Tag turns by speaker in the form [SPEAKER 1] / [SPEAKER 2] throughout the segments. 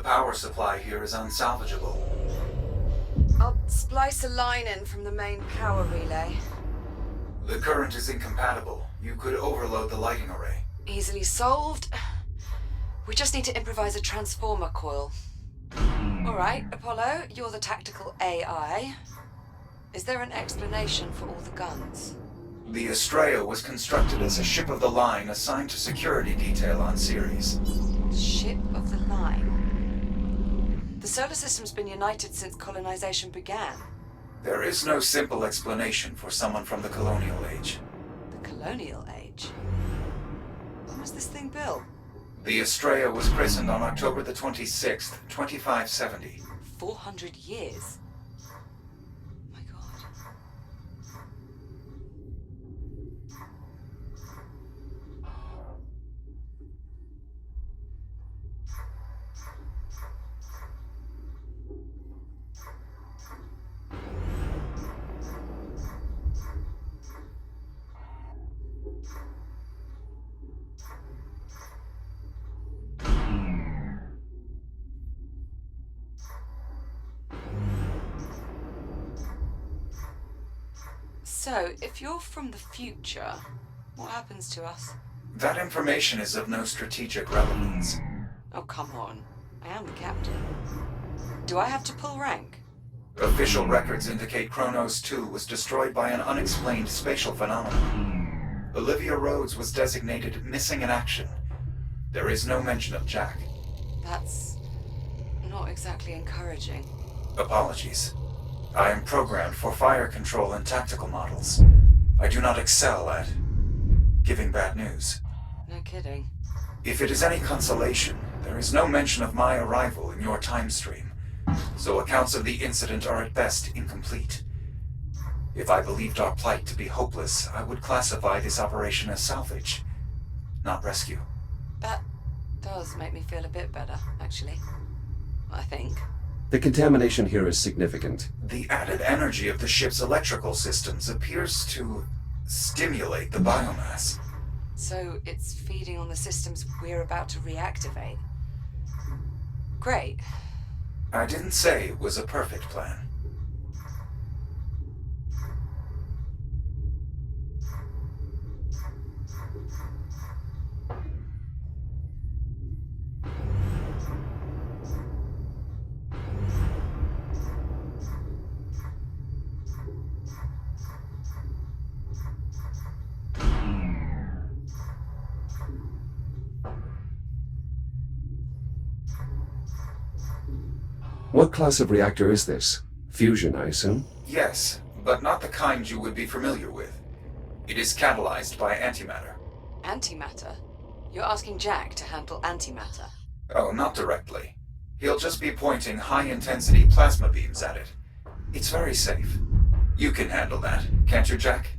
[SPEAKER 1] power supply here is unsalvageable.
[SPEAKER 2] I'll splice a line in from the main power relay.
[SPEAKER 1] The current is incompatible. You could overload the lighting array.
[SPEAKER 2] Easily solved. We just need to improvise a transformer coil. Alright, Apollo, you're the tactical AI. Is there an explanation for all the guns?
[SPEAKER 1] The Estrella was constructed as a ship of the line assigned to security detail on Ceres.
[SPEAKER 2] Ship of the line. The solar system's been united since colonization began.
[SPEAKER 1] There is no simple explanation for someone from the colonial age.
[SPEAKER 2] The colonial age? When was this thing built?
[SPEAKER 1] The Estrella was christened on October the 26th, 2570.
[SPEAKER 2] 400 years? My God. So, if you're from the future, what happens to us?
[SPEAKER 1] That information is of no strategic relevance.
[SPEAKER 2] Oh, come on. I am the captain. Do I have to pull rank?
[SPEAKER 1] Official records indicate Kronos 2 was destroyed by an unexplained spatial phenomenon. Olivia Rhodes was designated missing in action. There is no mention of Jack.
[SPEAKER 2] That's not exactly encouraging.
[SPEAKER 1] Apologies. I am programmed for fire control and tactical models. I do not excel at giving bad news.
[SPEAKER 2] No kidding.
[SPEAKER 1] If it is any consolation, there is no mention of my arrival in your time stream, so accounts of the incident are at best incomplete. If I believed our plight to be hopeless, I would classify this operation as salvage, not rescue.
[SPEAKER 2] That does make me feel a bit better, actually. I think.
[SPEAKER 3] The contamination here is significant.
[SPEAKER 1] The added energy of the ship's electrical systems appears to stimulate the biomass.
[SPEAKER 2] So it's feeding on the systems we're about to reactivate. Great.
[SPEAKER 1] I didn't say it was a perfect plan.
[SPEAKER 3] What class of reactor is this? Fusion, I assume?
[SPEAKER 1] Yes, but not the kind you would be familiar with. It is catalyzed by antimatter.
[SPEAKER 2] Antimatter? You're asking Jack to handle antimatter?
[SPEAKER 1] Oh, not directly. He'll just be pointing high-intensity plasma beams at it. It's very safe. You can handle that, can't you, Jack?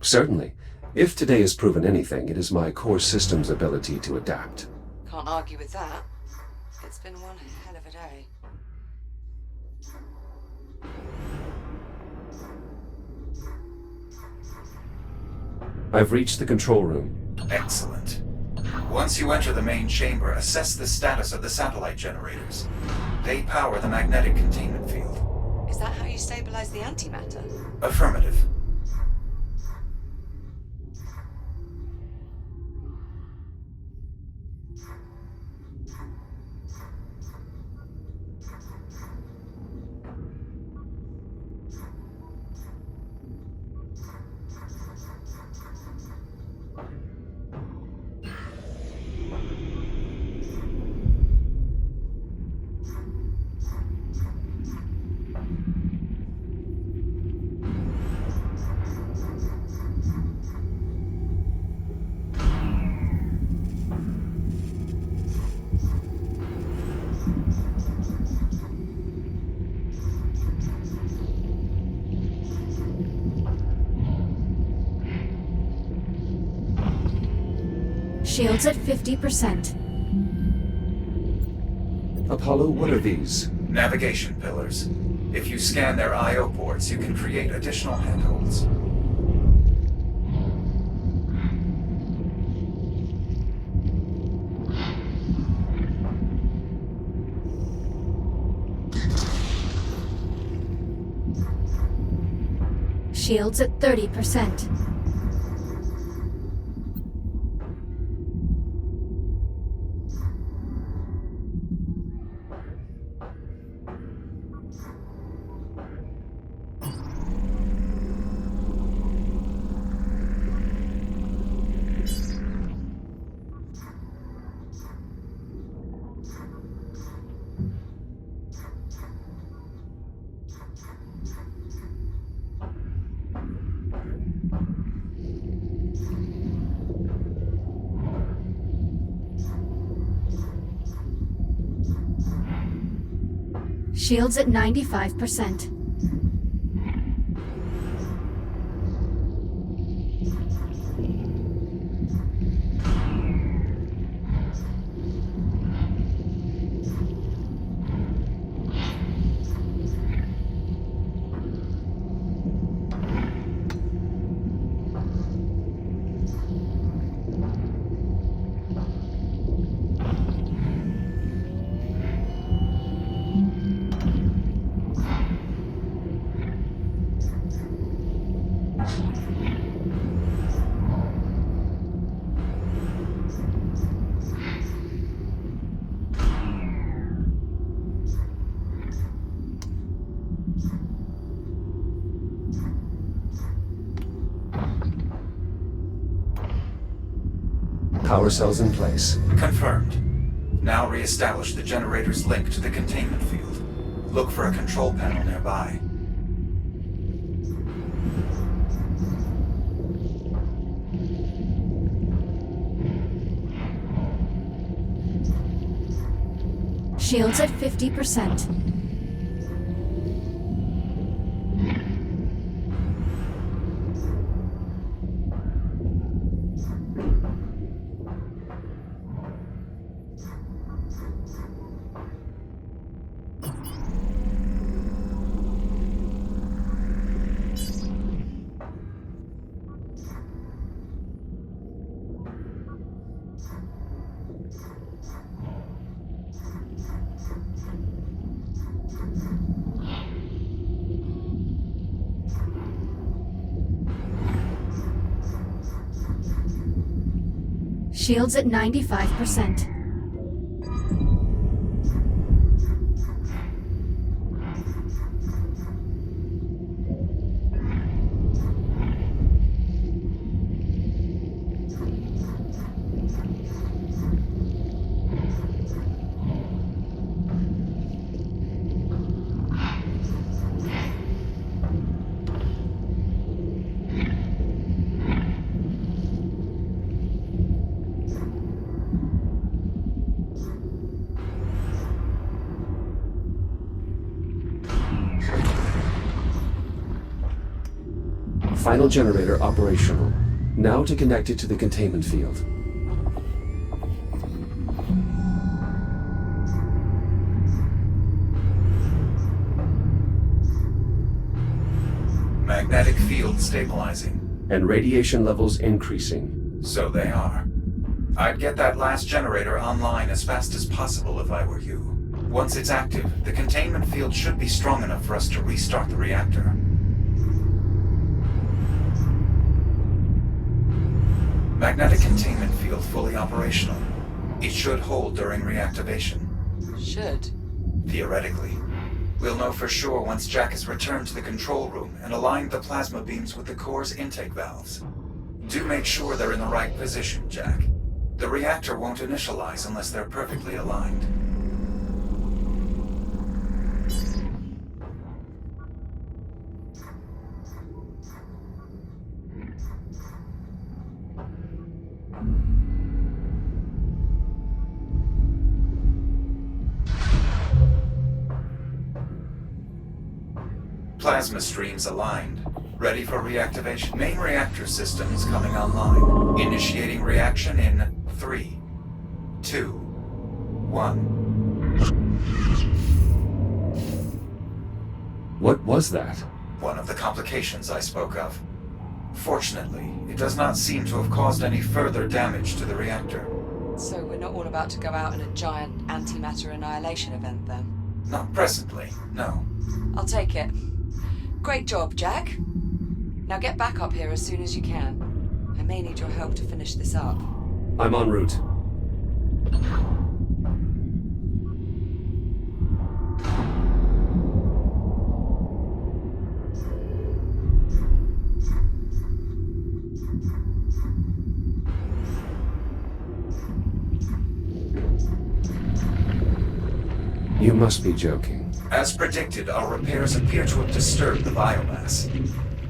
[SPEAKER 3] Certainly. If today has proven anything, it is my core system's ability to adapt.
[SPEAKER 2] Can't argue with that. It's been one hell of a day.
[SPEAKER 3] I've reached the control room.
[SPEAKER 1] Excellent. Once you enter the main chamber, assess the status of the satellite generators. They power the magnetic containment field.
[SPEAKER 2] Is that how you stabilize the antimatter?
[SPEAKER 1] Affirmative.
[SPEAKER 4] Shields at 50%.
[SPEAKER 3] Apollo, what are these?
[SPEAKER 1] Navigation pillars. If you scan their I/O ports, you can create additional handholds.
[SPEAKER 4] Shields at 30%. Shields at 95%.
[SPEAKER 3] Power cells in place.
[SPEAKER 1] Confirmed. Now re-establish the generator's link to the containment field. Look for a control panel nearby.
[SPEAKER 4] Shields at 50%. Shields at 95%.
[SPEAKER 3] Final generator operational. Now to connect it to the containment field.
[SPEAKER 1] Magnetic field stabilizing.
[SPEAKER 3] And radiation levels increasing.
[SPEAKER 1] So they are. I'd get that last generator online as fast as possible if I were you. Once it's active, the containment field should be strong enough for us to restart the reactor. Magnetic containment field fully operational. It should hold during reactivation.
[SPEAKER 2] Should.
[SPEAKER 1] Theoretically. We'll know for sure once Jack has returned to the control room and aligned the plasma beams with the core's intake valves. Do make sure they're in the right position, Jack. The reactor won't initialize unless they're perfectly aligned. Plasma streams aligned. Ready for reactivation. Main reactor systems coming online. Initiating reaction in 3, 2, 1.
[SPEAKER 3] What was that?
[SPEAKER 1] One of the complications I spoke of. Fortunately, it does not seem to have caused any further damage to the reactor.
[SPEAKER 2] So we're not all about to go out in a giant antimatter annihilation event then?
[SPEAKER 1] Not presently, no.
[SPEAKER 2] I'll take it. Great job, Jack. Now get back up here as soon as you can. I may need your help to finish this up.
[SPEAKER 3] I'm en route. You must be joking.
[SPEAKER 1] As predicted, our repairs appear to have disturbed the biomass.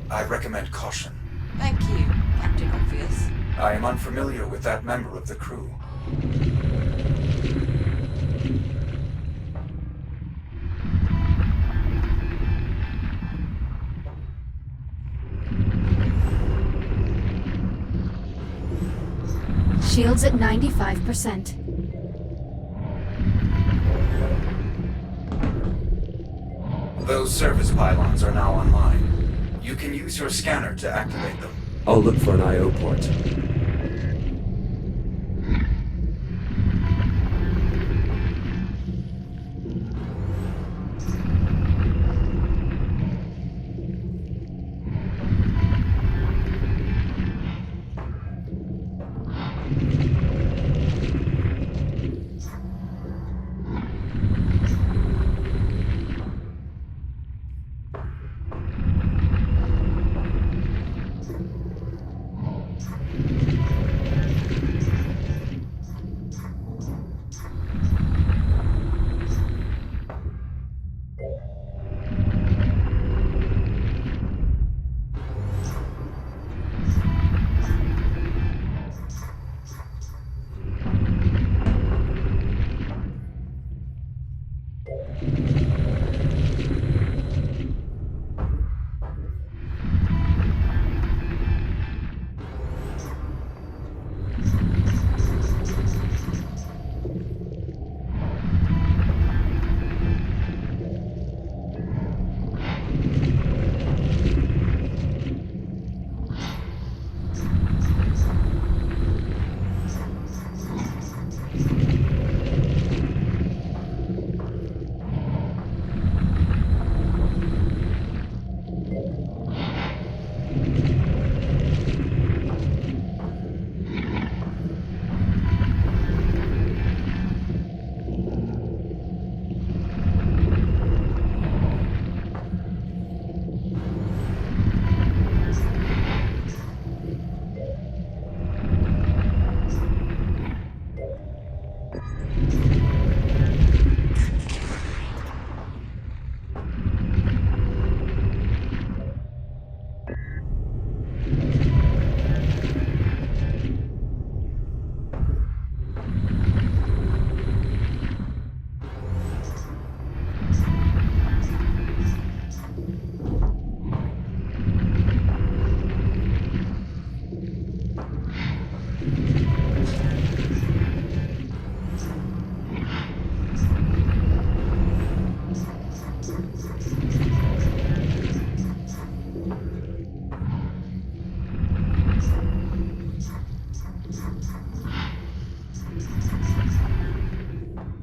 [SPEAKER 1] I recommend caution.
[SPEAKER 2] Thank you, Captain Obvious.
[SPEAKER 1] I am unfamiliar with that member of the crew.
[SPEAKER 4] Shields at 95%.
[SPEAKER 1] Those service pylons are now online. You can use your scanner to activate them.
[SPEAKER 3] I'll look for an I/O port.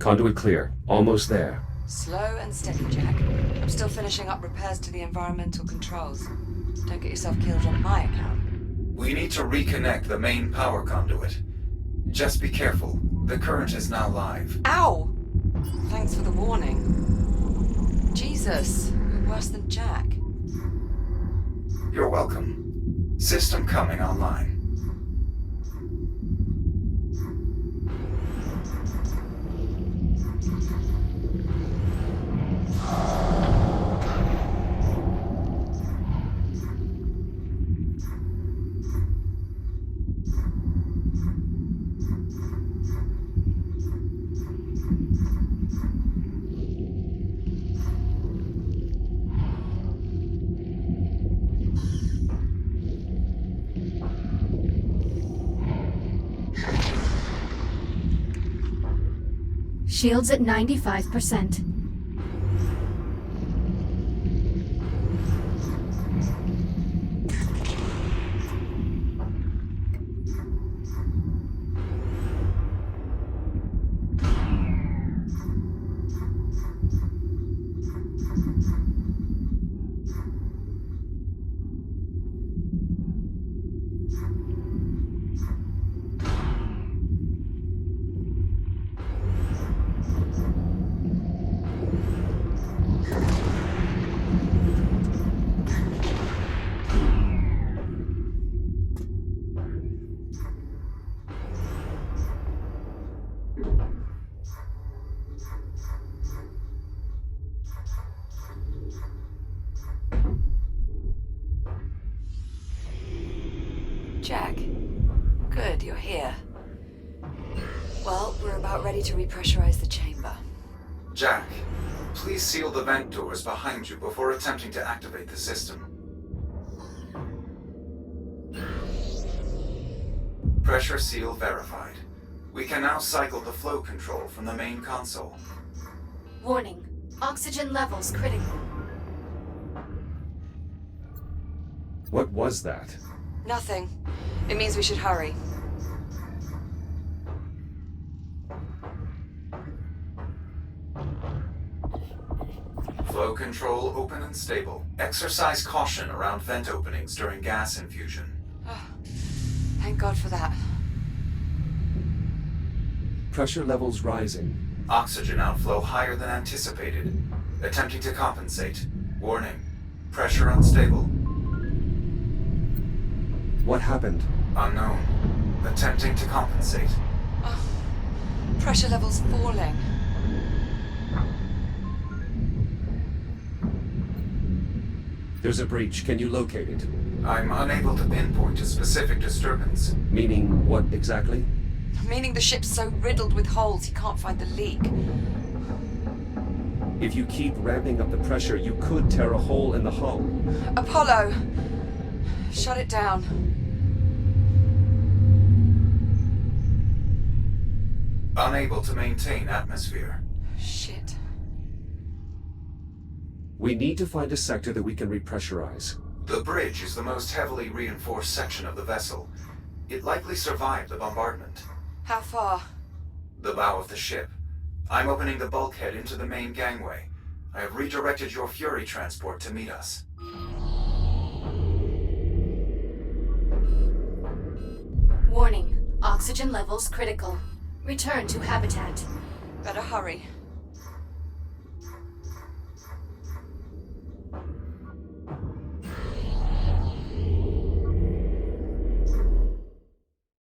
[SPEAKER 3] Conduit clear. Almost there.
[SPEAKER 2] Slow and steady, Jack. I'm still finishing up repairs to the environmental controls. Don't get yourself killed on my account.
[SPEAKER 1] We need to reconnect the main power conduit. Just be careful. The current is now live.
[SPEAKER 2] Ow! Thanks for the warning. Jesus, you're worse than Jack.
[SPEAKER 1] You're welcome. System coming online.
[SPEAKER 4] Shields at 95%.
[SPEAKER 2] about ready to repressurize the chamber.
[SPEAKER 1] Jack, please seal the vent doors behind you before attempting to activate the system. Pressure seal verified. We can now cycle the flow control from the main console.
[SPEAKER 4] Warning. Oxygen levels critical.
[SPEAKER 3] What was that?
[SPEAKER 2] Nothing. It means we should hurry.
[SPEAKER 1] Flow control open and stable. Exercise caution around vent openings during gas infusion.
[SPEAKER 2] Thank God for that.
[SPEAKER 3] Pressure levels rising.
[SPEAKER 1] Oxygen outflow higher than anticipated. Attempting to compensate. Warning. Pressure unstable.
[SPEAKER 3] What happened?
[SPEAKER 1] Unknown. Attempting to compensate.
[SPEAKER 2] Pressure levels falling.
[SPEAKER 3] There's a breach. Can you locate it?
[SPEAKER 1] I'm unable to pinpoint a specific disturbance.
[SPEAKER 3] Meaning what exactly?
[SPEAKER 2] Meaning the ship's so riddled with holes he can't find the leak.
[SPEAKER 3] If you keep ramping up the pressure, you could tear a hole in the hull.
[SPEAKER 2] Apollo! Shut it down.
[SPEAKER 1] Unable to maintain atmosphere.
[SPEAKER 2] Shit.
[SPEAKER 3] We need to find a sector that we can repressurize.
[SPEAKER 1] The bridge is the most heavily reinforced section of the vessel. It likely survived the bombardment.
[SPEAKER 2] How far?
[SPEAKER 1] The bow of the ship. I'm opening the bulkhead into the main gangway. I have redirected your Fury transport to meet us.
[SPEAKER 4] Warning. Oxygen levels critical. Return to habitat.
[SPEAKER 2] Better hurry.